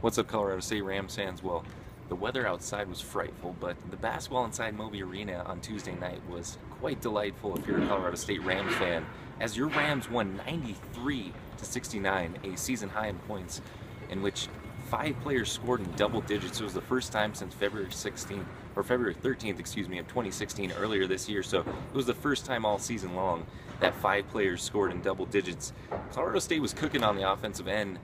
What's up, Colorado State Rams fans? Well, the weather outside was frightful, but the basketball inside Moby Arena on Tuesday night was quite delightful if you're a Colorado State Rams fan, as your Rams won 93 to 69, a season high in points, in which 5 players scored in double digits. It was the first time since February 16th or February 13th, excuse me, of 2016, earlier this year. So it was the first time all season long that 5 players scored in double digits. Colorado State was cooking on the offensive end,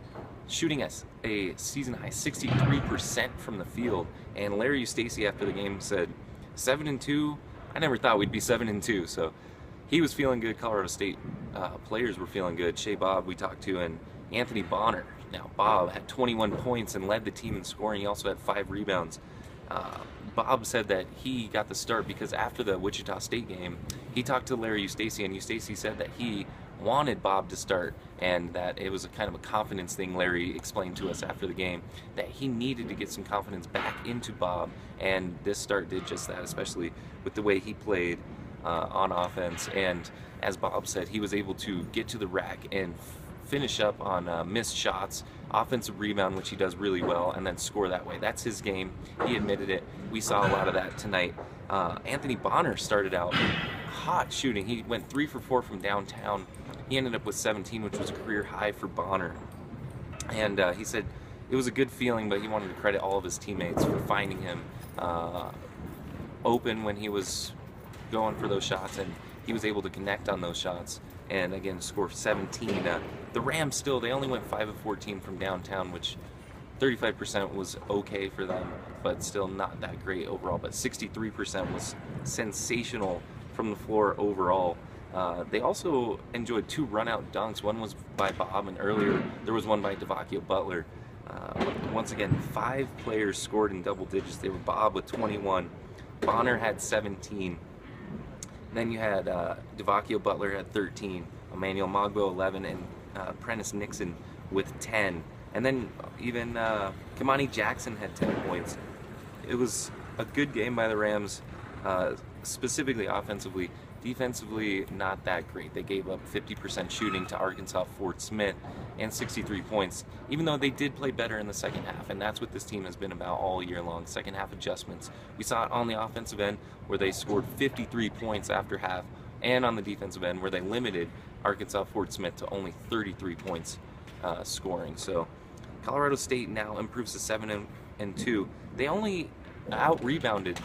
shooting at a season high 63% from the field. And Larry Eustace after the game said, 7-2. I never thought we'd be 7-2. So he was feeling good. Colorado State players were feeling good. Shea Bob we talked to, and Anthony Bonner. Now Bob had 21 points and led the team in scoring. He also had 5 rebounds. Bob said that he got the start because after the Wichita State game, he talked to Larry Eustace, and Eustace said that he wanted Bob to start, and that it was a kind of a confidence thing. Larry explained to us after the game that he needed to get some confidence back into Bob, and this start did just that, especially with the way he played on offense. And as Bob said, he was able to get to the rack and finish up on missed shots, offensive rebound, which he does really well, and then score that way. That's his game. He admitted it. We saw a lot of that tonight. Anthony Bonner started out hot shooting. He went 3 for 4 from downtown. He ended up with 17, which was a career high for Bonner. And he said it was a good feeling, but he wanted to credit all of his teammates for finding him open when he was going for those shots, and he was able to connect on those shots and again score 17. The Rams still, they only went 5 of 14 from downtown, which 35% was okay for them, but still not that great overall. But 63% was sensational from the floor overall. They also enjoyed 2 run-out dunks. One was by Bob, and earlier there was one by Devakio Butler. Once again, 5 players scored in double digits. They were Bob with 21, Bonner had 17. Then you had Devakio Butler had 13, Emmanuel Mogbo 11, and Prentice Nixon with 10. And then even Kamani Jackson had 10 points. It was a good game by the Rams, specifically offensively. Defensively, not that great. They gave up 50% shooting to Arkansas Fort Smith and 63 points, even though they did play better in the second half, and that's what this team has been about all year long, second half adjustments. We saw it on the offensive end where they scored 53 points after half, and on the defensive end where they limited Arkansas Fort Smith to only 33 points scoring. So Colorado State now improves to 7-2. They only out-rebounded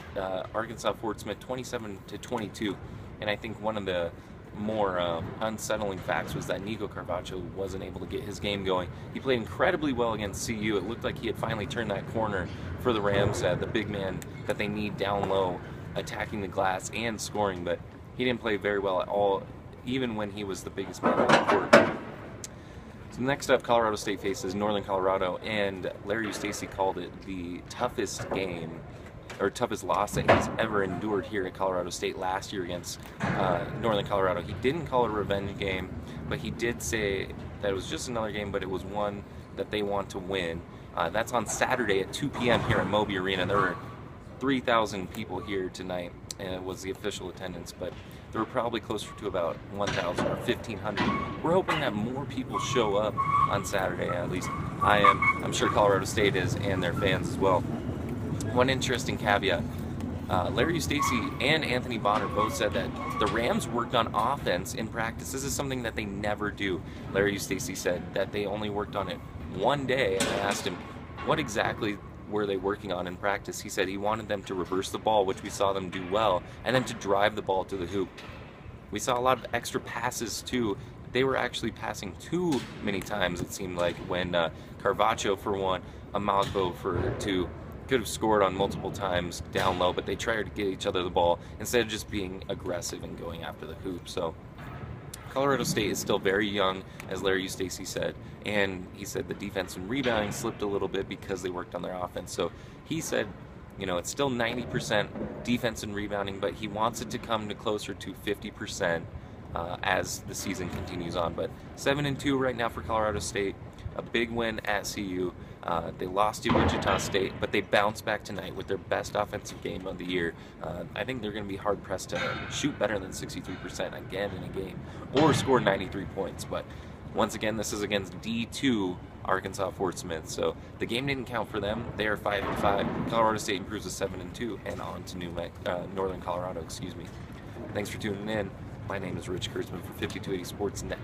Arkansas Fort Smith 27-22. And I think one of the more unsettling facts was that Nico Carvacho wasn't able to get his game going. He played incredibly well against CU. It looked like he had finally turned that corner for the Rams, the big man that they need down low, attacking the glass and scoring, but he didn't play very well at all, even when he was the biggest man on the court. So next up, Colorado State faces Northern Colorado, and Larry Eustace called it the toughest game, or toughest loss that he's ever endured here at Colorado State last year against Northern Colorado. He didn't call it a revenge game, but he did say that it was just another game, but it was one that they want to win. That's on Saturday at 2 p.m. here at Moby Arena. There were 3,000 people here tonight, and it was the official attendance, but there were probably closer to about 1,000 or 1,500. We're hoping that more people show up on Saturday, at least I am. I'm sure Colorado State is, and their fans as well. One interesting caveat, Larry Eustace and Anthony Bonner both said that the Rams worked on offense in practice. This is something that they never do. Larry Eustace said that they only worked on it one day, and I asked him, what exactly were they working on in practice? He said he wanted them to reverse the ball, which we saw them do well, and then to drive the ball to the hoop. We saw a lot of extra passes too. They were actually passing too many times, it seemed like, when Carvacho for one, Amagbo for two, could have scored on multiple times down low, but they tried to get each other the ball instead of just being aggressive and going after the hoop. So Colorado State is still very young, as Larry Eustace said, and he said the defense and rebounding slipped a little bit because they worked on their offense. So he said, you know, it's still 90% defense and rebounding, but he wants it to come to closer to 50% as the season continues on. But 7-2 right now for Colorado State. A big win at CU. They lost to Wichita State, but they bounced back tonight with their best offensive game of the year. I think they're going to be hard-pressed to shoot better than 63% again in a game, or score 93 points. But Once again, this is against D2 Arkansas Fort Smith, so the game didn't count for them. They are 5-5. Colorado State improves to 7-2 and on to Northern Colorado. Excuse me. Thanks for tuning in. My name is Rich Kurtzman from 5280 Sports Net.